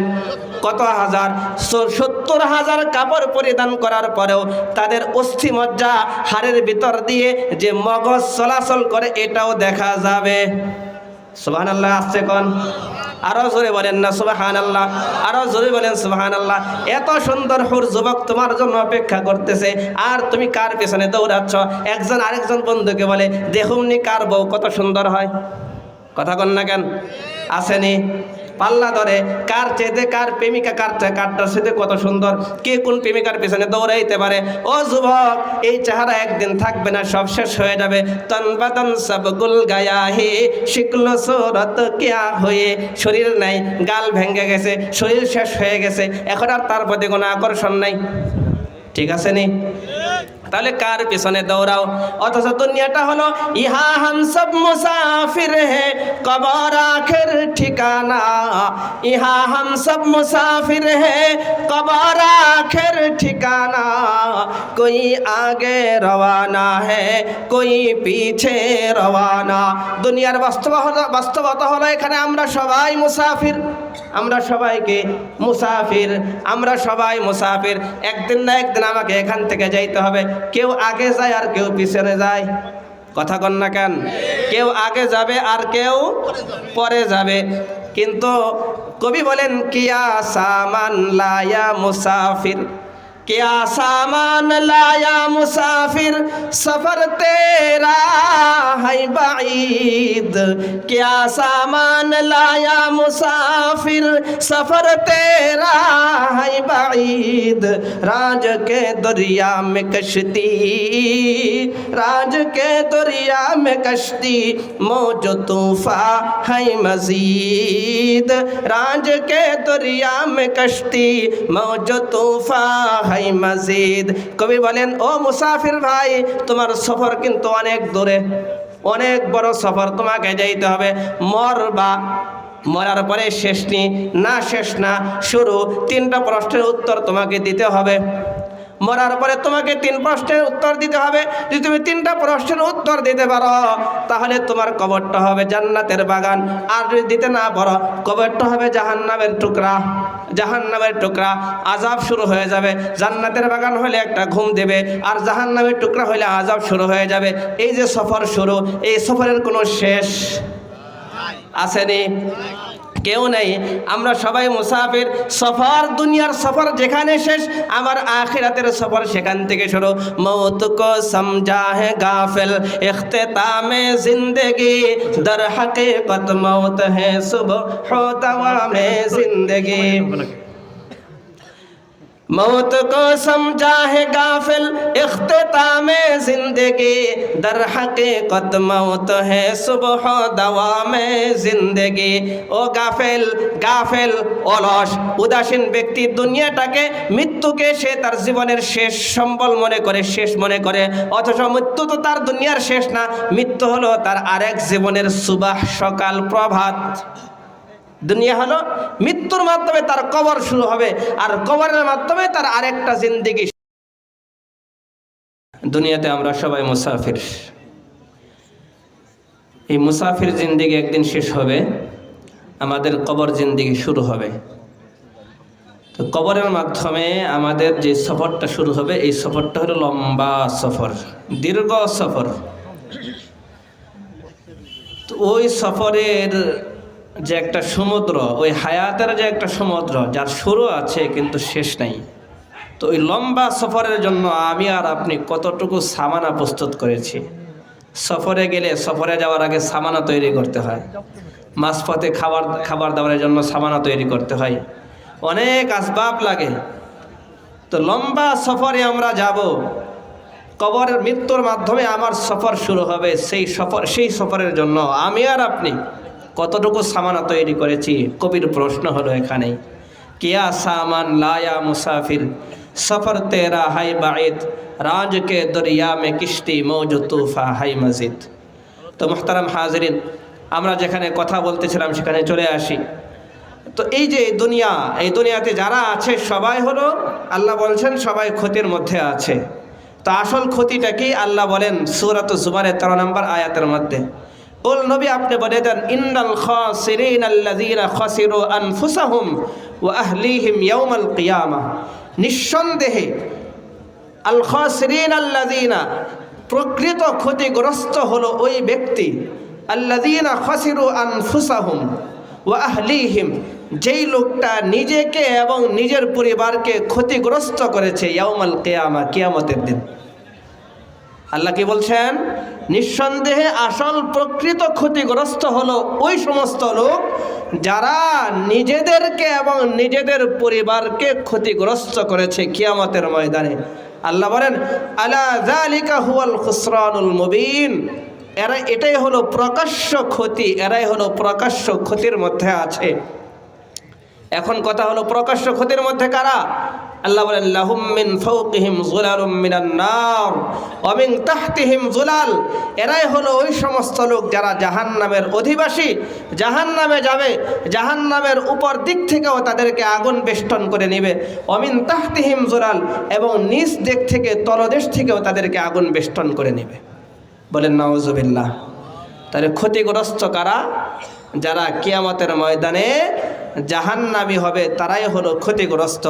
কত হাজার? 70,000 কাপড় পরিধান করার পরেও তাদের অস্থি মজ্জা, হাড়ের ভিতর দিয়ে যে মগজ চলাচল করে, এটাও দেখা যাবে। সুবহানাল্লাহ। আসছে কোন? আরো জোরে বলেন না সুবহানাল্লাহ, আরো জোরে বলেন সুবহানাল্লাহ। এত সুন্দর হুর যুবক তোমার জন্য অপেক্ষা করতেছে, আর তুমি কার পেছনে দৌড়াচ্ছ? একজন আরেকজন বন্ধুকে বলে দেখুমনি কার বউ কত সুন্দর হয়। কথা কন না কেন? আসেনি? পাল্লা ধরে কার চেয়ে কার প্রেমিকা, কারটার সাথে কত সুন্দর, কে কোন প্রেমিকার পেছনে দৌড়াইতে পারে। ও যুবক, এই চেহারা একদিন থাকবে না, সব শেষ হয়ে যাবে। তন বদন সব গুল গায়া হে শিকল সুরত কিয়া হয়ে। শরীর নাই, গাল ভেঙে গেছে, শরীর শেষ হয়ে গেছে, এখন আর তার প্রতি কোনো আকর্ষণ নাই। ঠিক আছে নি? তাহলে কার পিছনে দৌড়াও? অথচ দুনিয়াটা হলো ইহা হাম সব মুসাফির হে কবর আখির ঠিকানা, ইহা হাম সব মুসাফির হে কবর আখির ঠিকানা, কোই আগে রওয়ানা হে কোই পিছে রওয়ানা। দুনিয়ার বাস্তবতা হলো এখানে আমরা সবাই মুসাফির, আমরা সবাইকে মুসাফির, আমরা সবাই মুসাফির। একদিন না একদিন আমাকে এখান থেকে যাইতে হবে। কেউ আগে যায় আর কেউ পিছনে যায়। কথা কন না কেন? কেউ আগে যাবে আর কেউ পরে যাবে। কিন্তু কবি বলেন কিয়া সামান লায়া মুসাফির, क्या सामान लाया मुसाफिर सफर तेरा है बाईद, क्या सामान लाया मुसाफिर सफर तेरा है बाईद, राज के दरिया में कश्ती, राज के दरिया में कश्ती मौज तूफा है मजीद, राज के दरिया में कश्ती मौज तूफा মজিদ। কবি বলেন ও মুসাফির ভাই, তোমার সফর কিন্তু অনেক দূরে, অনেক বড় সফর, তোমাকে যাইতে হবে। মরবা, মরার পরে শেষ না, শেষ না শুরু। 3টা প্রশ্নের উত্তর তোমাকে দিতে হবে। মরার পরে তোমাকে 3 প্রশ্নের উত্তর দিতে হবে। যদি তুমি 3টা প্রশ্নের উত্তর দিতে পারো, তাহলে তোমার কবরটা হবে জান্নাতের বাগান। আর যদি দিতে না পারো, কবরটা হবে জাহান্নামের টুকরা, জাহান্নামের টুকরা। আযাব শুরু হয়ে যাবে। জান্নাতের বাগান হলে একটা ঘুম দেবে, আর জাহান্নামের টুকরা হলে আযাব শুরু হয়ে যাবে। এই যে সফর শুরু, এই সফরের কোনো শেষ আসেনি। কেউ নেই, আমরা সবাই মুসাফির। সফর, দুনিয়ার সফর যেখানে শেষ, আমার আখিরাতের সফর সেখান থেকে শুরু। মৌত কো সমঝা হে গাফিল, ইখতিতামে জিন্দেগি, দর হकीकत मौत है सुबह दवामे जिंदगी। मौत को समझा है गाफिल, इख्तितामे जिंदगी, दर हकीकत मौत है सुबह दवामे जिंदगी। ও গাফেল, গাফেল, অলস, উদাসীন ব্যক্তি দুনিয়াটাকে, মৃত্যুকে সে তার জীবনের শেষ সম্বল মনে করে, শেষ মনে করে, অথচ মৃত্যু তো তার দুনিয়ার শেষ না। মৃত্যু হলো তার আরেক জীবনের সুবাহ, সকাল, প্রভাত। দুনিয়া হলো মৃত্যুর মাধ্যমে তার কবর শুরু হবে, আর কবরের মাধ্যমে তার আরেকটা জিন্দেগি। দুনিয়াতে আমরা সবাই মুসাফির। এই মুসাফির জিন্দেগি একদিন শেষ হবে, আমাদের কবর জিন্দেগি শুরু হবে। তো কবরের মাধ্যমে আমাদের যে সফরটা শুরু হবে, এই সফরটা হলো লম্বা সফর, দীর্ঘ সফর। তো ওই সফরের যে একটা সমুদ্র, ওই হায়াতের যে একটা সমুদ্র, যার শুরু আছে কিন্তু শেষ নাই। তো ওই লম্বা সফরের জন্য আমি আর আপনি কতটুকু সামানা প্রস্তুত করেছি। সফরে গেলে, সফরে যাওয়ার আগে সামানা তৈরি করতে হয়, মাঝপথে খাবার দাবারের জন্য সামানা তৈরি করতে হয়, অনেক আসবাব লাগে। তো লম্বা সফরে আমরা যাব, কবরের মৃত্যুর মাধ্যমে আমার সফর শুরু হবে। সেই সফরের জন্য আমি আর আপনি কতটুকু সামানা তৈরি করেছি। কবির প্রশ্ন হলো এখানেই, কিয়া সামান লায়া মুসাফির, সফর তেরা হাই বাঈদ, রাজ কে দরিয়া মে কিস্তি মৌজ তুফা হাই মজিদ। তো মুহতারাম হাজরিন, আমরা যেখানে কথা বলতেছিলাম সেখানে চলে আসি। তো এই যে দুনিয়া, এই দুনিয়াতে যারা আছে সবাই হলো, আল্লাহ বলছেন সবাই ক্ষতির মধ্যে আছে। তো আসল ক্ষতিটা কি? আল্লাহ বলেন সূরাত জুমারের 13 নম্বর আয়াতের মধ্যে, বল নবী আপনি বলে দেন, ইন্নাল খাসিরিন আল্লাযীনা খাসিরু আনফুসাহুম ওয়া আহলিহিম ইয়াউমাল কিয়ামাহ। নিঃসন্দেহে আল খাসিরিন আল্লাযীনা, প্রকৃত ক্ষতিগ্রস্ত হলো ওই ব্যক্তি, আল্লাযীনা খাসিরু আনফুসাহুম ওয়া আহলিহিম, যেই লোকটা নিজেকে এবং নিজের পরিবারকে ক্ষতিগ্রস্ত করেছে ইয়াউমাল কিয়ামা, কিয়ামতের দিন। আল্লাহ কি বলছেন? নিঃসন্দেহে আসল প্রকৃত ক্ষতিগ্রস্ত হলো ওই সমস্ত লোক যারা নিজেদেরকে এবং নিজেদের পরিবারকে ক্ষতিগ্রস্ত করেছে কিয়ামতের ময়দানে। আল্লাহ বলেন, আলা যালিকা হুয়াল খুসরানুল মুবিন, এটাই হলো প্রকাশ্য ক্ষতি, এরাই হলো প্রকাশ্য ক্ষতির মধ্যে আছে। এখন কথা হলো প্রকাশ্য ক্ষতির মধ্যে কারা? আল্লাহ বলেন, লাহুম মিন ফাওকিহিম যুলালুম মিনান নার ওয়া মিন তাহতিহিম যুলাল। এরাই হলো ওই সমস্ত লোক যারা জাহান্নামের অধিবাসী, জাহান্নামে যাবে, জাহান্নামের উপর দিক থেকেও তাদেরকে আগুন বেষ্টন করে নেবে। ওয়া মিন তাহতিহিম যুলাল, এবং নিচ দিক থেকে, তলদেশ থেকেও তাদেরকে আগুন বেষ্টন করে নেবে। বলেন নাউজুবিল্লাহ। তাহলে ক্ষতিগ্রস্ত কারা? যারা কিয়ামতের ময়দানে জাহান্নামী হবে, তারাই হলো ক্ষতিগ্রস্ত।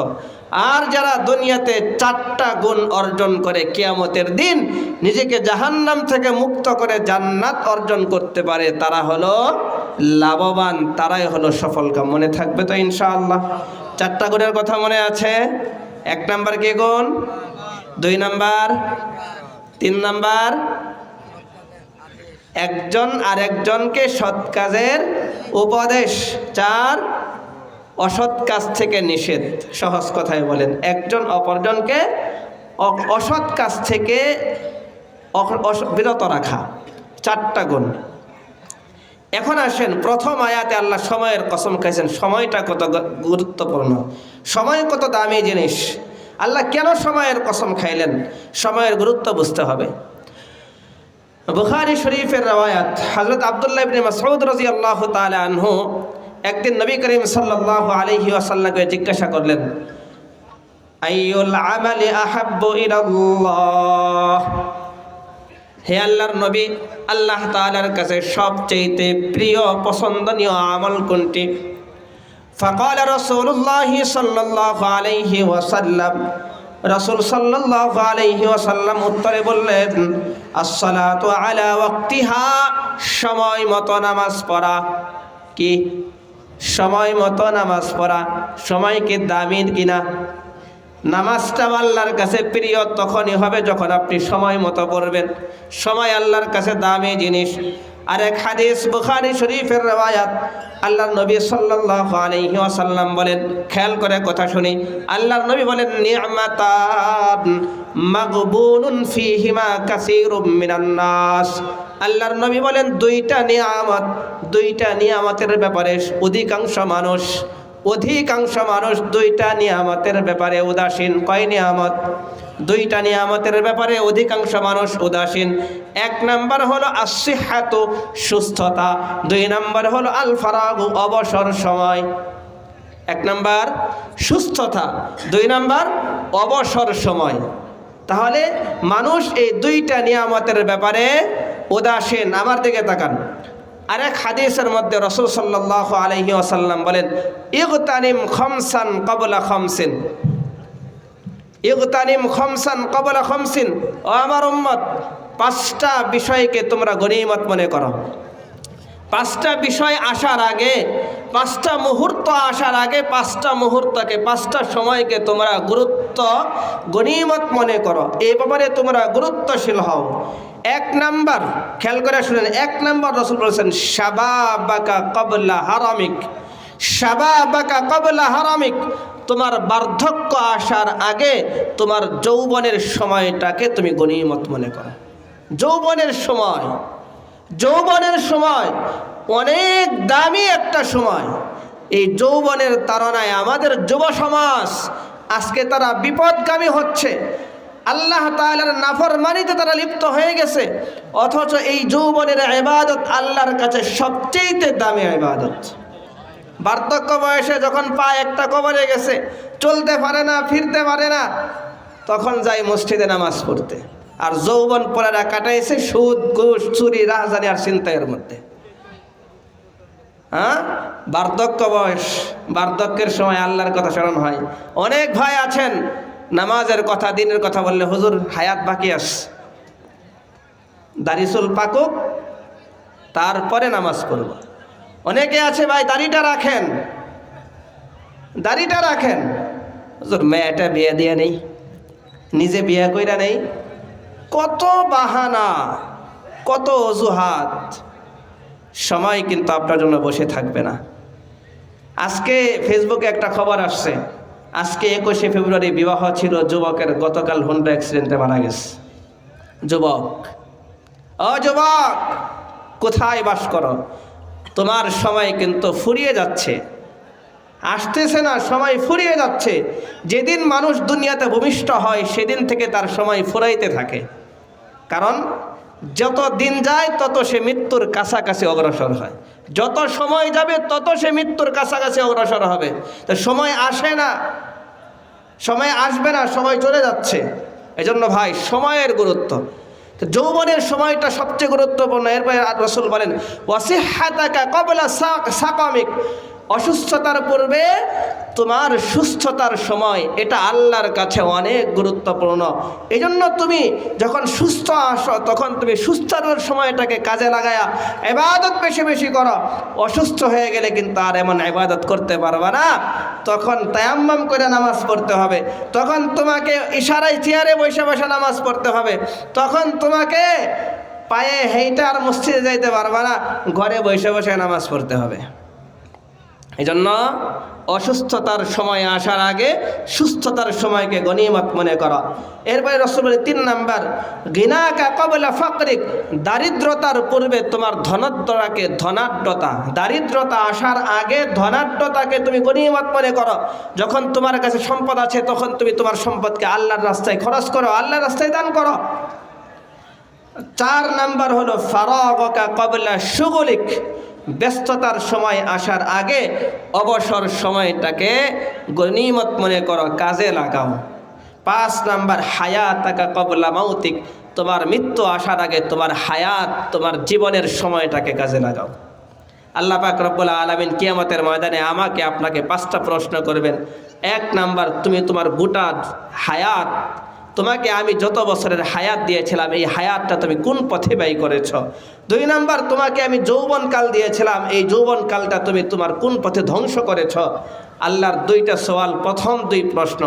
আর যারা দুনিয়াতে 4টা গুণ অর্জন করে কিয়ামতের দিন নিজেকে জাহান্নাম থেকে মুক্ত করে জান্নাত অর্জন করতে পারে, তারা হলো লাভবান, তারাই হলো সফলকাম। মনে থাকবে তো ইনশাআল্লাহ? 4টা গুণের কথা মনে আছে? 1 নাম্বার কি গুণ? 2 নাম্বার, 3 নাম্বার, একজন আরেকজনকে সৎ কাজের উপদেশ, 4 অসৎ কাজ থেকে নিষেধ। সহজ কথায় বলেন, একজন অপরজনকে অসৎ কাজ থেকে বিরত রাখা, 4টা গুণ। এখন আসেন, প্রথম আয়াতে আল্লাহ সময়ের কসম খাইছেন। সময়টা কত গুরুত্বপূর্ণ, সময় কত দামি জিনিস। আল্লাহ কেন সময়ের কসম খাইলেন? সময়ের গুরুত্ব বুঝতে হবে। বুখারী শরীফের রওয়ায়াত, হযরত আব্দুল্লাহ ইবনে মাসউদ রাদিয়াল্লাহু তাআলা আনহু একদিন নবী করিম সাল্লাল্লাহু আলাইহি ওয়াসাল্লামকে জিজ্ঞাসা করলেন, আইয়ুল আমালি আহাব্বু ইলাল্লাহ, হে আল্লাহর নবী, আল্লাহ তাআলার কাছে সবচেয়ে প্রিয় পছন্দনীয় আমল কোনটি? ফাকাল রাসূলুল্লাহ সাল্লাল্লাহু আলাইহি ওয়াসাল্লাম, রাসূল সাল্লাল্লাহু আলাইহি ওয়াসাল্লাম উত্তরে বললেন, আসসালাতু আলা ওয়াক্তিহা, সময় মতো নামাজ পড়া। কি সময় মতো নামাজ পড়া। সময় কি দামি কিনা? নামাজটা আল্লাহর কাছে প্রিয় তখনই হবে যখন আপনি সময় মতো পড়বেন। সময় আল্লাহর কাছে দামি জিনিস। আরেক হাদিস বুখারী শরীফের রওয়ায়াত, আল্লাহর নবী সাল্লাল্লাহু আলাইহি ওয়াসাল্লাম বলেন, খেয়াল করে কথা শুনি, আল্লাহর নবী বলেন, নি'মাতান মাগবুনুন ফীহিমা কাসীরুম মিনান নাস। আল্লাহর নবী বলেন, দুইটা নিয়ামতের ব্যাপারে অধিকাংশ মানুষ দুইটা নিয়ামতের ব্যাপারে উদাসীন। কয় নিয়ামত? দুইটা নিয়ামতের ব্যাপারে অধিকাংশ মানুষ উদাসীন। এক নাম্বার হলো আসিহাতু, সুস্থতা। দুই নাম্বার হলো আল ফারাগু, অবসর সময়। এক নাম্বার সুস্থতা, দুই নাম্বার অবসর সময়। তাহলে মানুষ এই দুইটা নিয়ামতের ব্যাপারে উদাসীন। আমার দিকে তাকান, আরেক হাদিসের মধ্যে রাসূল সাল্লাল্লাহু আলাইহি ওয়াসাল্লাম বলেন, ইগতানিম খামসান ক্বাবলা খামসিন, ইগতানিম খামসান ক্বাবলা খামসিন। ও আমার উম্মত, পাঁচটা বিষয়কে তোমরা গনিমত মনে করো। পাঁচটা বিষয় আসার আগে, পাঁচটা মুহূর্ত আসার আগে, পাঁচটা মুহূর্তকে, পাঁচটা সময়কে তোমরা গনিমত মনে করো। এই ব্যাপারে তোমরা গুরুত্বশীল হও। এক নাম্বার, খেয়াল করে শুনেন, এক নাম্বার রাসূল বলেছেন, শাবাবাকা ক্বাবলা হারামিক, শাবাবাকা ক্বাবলা হারামিক। তোমার বার্ধক্য আসার আগে তোমার যৌবনের সময়টাকে তুমি গনিমত মনে করো। যৌবনের সময় অনেক দামি একটা সময়। এই যৌবনের তাড়নায় আমাদের যুব সমাজ আজকে তারা বিপদগামী হচ্ছে, আল্লাহ তাআলার নাফরমানিতে তারা লিপ্ত হয়ে গেছে। অথচ এই যৌবনের ইবাদত আল্লাহর কাছে সবচেয়ে দামি ইবাদত। বার্ধক্য বয়সে যখন পা একটা কবরে গেছে, চলতে পারে না, ফিরতে পারে না, তখন যাই মসজিদে নামাজ পড়তে। আর যৌবন পড়ারা কাটাইছে সুদ, ঘুষ, চুরি, রাহাজানি আর ছিনতাইয়ের মধ্যে। বার্ধক্য বয়স, বার্ধক্যের সময় আল্লাহর কথা স্মরণ হয়। অনেক ভাই আছেন নামাজের কথা, দিনের কথা বললে, হুজুর হায়াত বাকি আছে, দাড়ি চুল পাকুক তারপরে নামাজ পড়ব। অনেকে আছে ভাই দাড়িটা রাখেন, হুজুর মেয়েটা বিয়ে দিয়ে নেই, নিজে বিয়ে কইরা নেই। কত বাহানা, কত অজুহাত। সময় কিন্তু আপনার জন্য বসে থাকবে না। আজকে ফেসবুকে একটা খবর আসছে, আজকে 21শে ফেব্রুয়ারি বিবাহ ছিল যুবকের, গতকাল হোন্ডা অ্যাক্সিডেন্টে মারা গেছে যুবক। ও যুবক, কোথায় বাস করো? তোমার সময় কিন্তু ফুরিয়ে যাচ্ছে, আসতেছে না, সময় ফুরিয়ে যাচ্ছে। যেদিন মানুষ দুনিয়াতে ভূমিষ্ঠ হয় সেদিন থেকে তার সময় ফুরাইতে থাকে। কারণ যত দিন যায় তত সে মৃত্যুর কাছাকাছি অগ্রসর হয়, যত সময় যাবে তত সে মৃত্যুর কাছাকাছি অগ্রসর হবে। তো সময় আসে না, সময় আসবে না, সময় চলে যাচ্ছে। এজন্য ভাই সময়ের গুরুত্ব, যৌবনের সময়টা সবচেয়ে গুরুত্বপূর্ণ। এরপরে রাসূল বলেন, ওয়াসিহাতাকা ক্বাবলা সাকামিক, অসুস্থতার পূর্বে তোমার সুস্থতার সময়, এটা আল্লাহর কাছে অনেক গুরুত্বপূর্ণ। এই জন্য তুমি যখন সুস্থ আসো তখন তুমি সুস্থতার সময়টাকে কাজে লাগায়া ইবাদত বেশি বেশি করো। অসুস্থ হয়ে গেলে কিন্তু আর এমন ইবাদত করতে পারবে না। তখন তায়াম্মাম করে নামাজ পড়তে হবে, তখন তোমাকে ইশারায় চেয়ারে বসে বসে নামাজ পড়তে হবে, তখন তোমাকে পায়ে হেঁটে আর মসজিদে যাইতে পারবে না, ঘরে বসে বসে নামাজ পড়তে হবে। এই জন্য অসুস্থতার সময় আসার আগে সুস্থতার সময়কে গনিমত মনে করো। এরপরে রাসূল বলেন, 3 নাম্বার, গিনাকা ক্বাবলা ফাকরিক, দারিদ্রতার পূর্বে তোমার ধনাঢ্যতা, দারিদ্রতা আসার আগে ধনাঢ্যতাকে তুমি গনিমত মনে করো। যখন তোমার কাছে সম্পদ আছে তখন তুমি তোমার সম্পদকে আল্লাহর রাস্তায় খরচ করো, আল্লাহর রাস্তায় দান করো। 4 নাম্বার হলো ফারাগকা ক্বাবলা শুগুলিক, ব্যস্ততার সময় আসার আগে অবসর সময়টাকে গনিমত মনে করো, কাজে লাগাও। 5 নাম্বার, হায়াতাকা ক্বাবলা মাউতিক, তোমার মৃত্যু আসার আগে তোমার হায়াত, তোমার জীবনের সময়টাকে কাজে লাগাও। আল্লাহ পাক রব্বুল আলামিন কিয়ামতের ময়দানে আমাকে আপনাকে 5টা প্রশ্ন করবেন। 1 নাম্বার, তুমি তোমার গোটা হায়াত তোমাকে আমি যত বছরের হায়াত দিয়েছিলাম এই হায়াতটা তুমি কোন পথে ব্যয় করেছ। 2 নাম্বার, তোমাকে আমি যৌবনকাল দিয়েছিলাম এই যৌবনকালটা তুমি তোমার কোন পথে ধ্বংস করেছ। আল্লাহর 2টা সওয়াল, প্রথম 2 প্রশ্ন,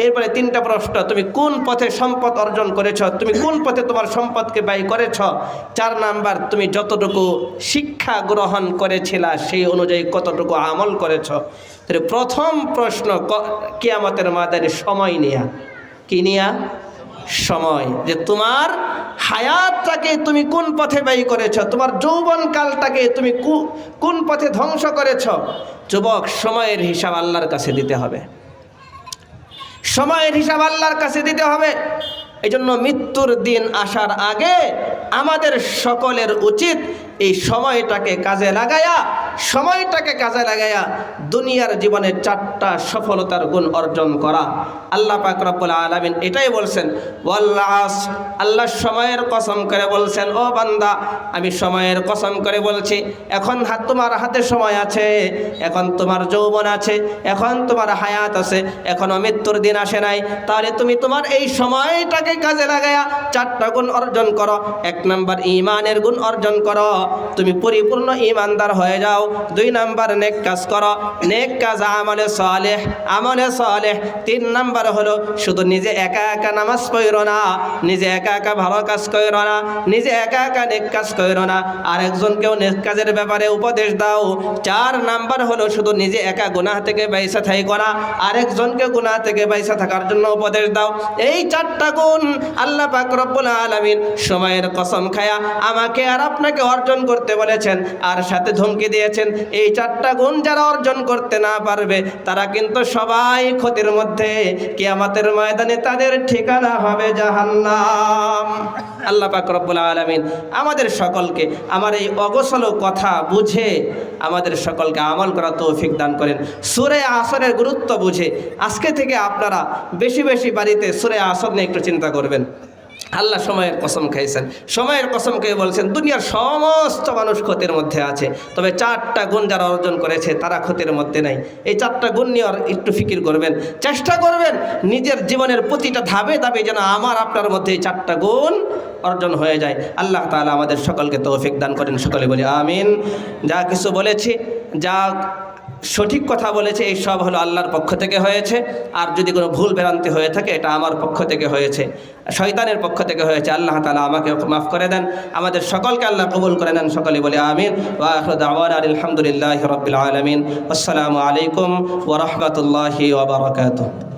এরপরে 3টা প্রশ্ন, তুমি কোন পথে সম্পদ অর্জন করেছ, তুমি কোন পথে তোমার সম্পদকে ব্যয় করেছ। 4 নাম্বার, তুমি যতটুকু শিক্ষা গ্রহণ করেছিলা সেই অনুযায়ী কতটুকু আমল করেছ। তাহলে প্রথম প্রশ্ন কিয়ামতের ময়দানে সময় নিয়া, কি নিয়া? সময়, যে তোমার হায়াতটাকে তুমি কোন পথে ব্যয় করেছ, তোমার যৌবনকালটাকে তুমি কোন পথে ধ্বংস করেছ। যুবক, সময়ের হিসাব আল্লাহর কাছে দিতে হবে, সময়ের হিসাব আল্লাহর কাছে দিতে হবে। এই জন্য মৃত্যুর দিন আসার আগে আমাদের সকলের উচিত এই সময়টাকে কাজে লাগায়া দুনিয়ার জীবনে 4টা সফলতার গুণ অর্জন করা। আল্লাহ পাক রব্বুল আলামিন এটাই বলছেন, ওয়াল্লাস, আল্লাহ সময়ের কসম করে বলছেন, ও বান্দা আমি সময়ের কসম করে বলছি, এখন তোমার হাতে সময় আছে, এখন তোমার যৌবন আছে, এখন তোমার হায়াত আছে, এখনো মৃত্যুর দিন আসে নাই। তাহলে তুমি তোমার এই সময়টাকে কাজে লাগায়া 4টা গুণ অর্জন করো। 1 নাম্বার, ঈমানের গুণ অর্জন করো, তুমি পরিপূর্ণ ঈমানদার হয়ে যাও। 2 নাম্বার, নেক কাজ করো, নেক কাজ আমলে সালেহ। 3 নাম্বার হলো শুধু নিজে একা একা নামাজ পড়ো না, নিজে একা একা ভালো কাজ করো না, নিজে একা একা নেক কাজ করো না, আরেকজনকেও নেক কাজের ব্যাপারে উপদেশ দাও। 4 নাম্বার হলো শুধু নিজে একা গুনাহ থেকে বাইসা থাকো না, আরেকজনকে গুনাহ থেকে বাইসা থাকার জন্য উপদেশ দাও। এই 4টা গুণ আল্লাহ পাক রব্বুল আলামিন সময়ের কসম খায়া আমাকে আর আপনাকে অর্জন করতে বলেছেন, আর সাথে ধমকি দিয়েছেন এই 4টা গুণ যারা অর্জন করতে না পারবে তারা কিন্তু সবাই ক্ষতির মধ্যে, কিয়ামতের ময়দানে তাদের ঠিকানা হবে জাহান্নাম। আল্লাহ পাক রব্বুল আলামিন আমাদের সকলকে আমার এই অগোছালো কথা বুঝে আমাদের সকলকে আমল করার তৌফিক দান করেন। সূরা আসরের গুরুত্ব বুঝে আজকে থেকে আপনারা বেশি বেশি বাড়িতে সূরা আসর নিয়ে একটু চিন্তা করবেন। আল্লাহ সময়ের কসম খাইছেন, সময়ের কসম খেয়ে বলছেন দুনিয়ার সমস্ত মানুষ ক্ষতির মধ্যে আছে, তবে 4টা গুণ যারা অর্জন করেছে তারা ক্ষতির মধ্যে নাই। এই 4টা গুণ নিয়ে একটু ফিকির করবেন, চেষ্টা করবেন নিজের জীবনের প্রতিটা ধাপে ধাপে যেন আমার আপনার মধ্যে এই 4টা গুণ অর্জন হয়ে যায়। আল্লাহ তাআলা আমাদের সকলকে তৌফিক দান করেন, সকলে বলি আমিন। যা কিছু বলেছি, যা সঠিক কথা বলেছে এই সব হলো আল্লাহর পক্ষ থেকে হয়েছে, আর যদি কোনো ভুল ভ্রান্তি হয়ে থাকে এটা আমার পক্ষ থেকে হয়েছে, শয়তানের পক্ষ থেকে হয়েছে। আল্লাহ তাআলা আমাকে মাফ করে দেন, আমাদের সকলকে আল্লাহ কবুল করে নেন, সকলে বলে আমিন। ওয়া আখিরু দাওয়ানা আলহামদুলিল্লাহি রাব্বিল আলামিন। আসসালামু আলাইকুম ওয়া রাহমাতুল্লাহি ওয়া বারাকাতুহু।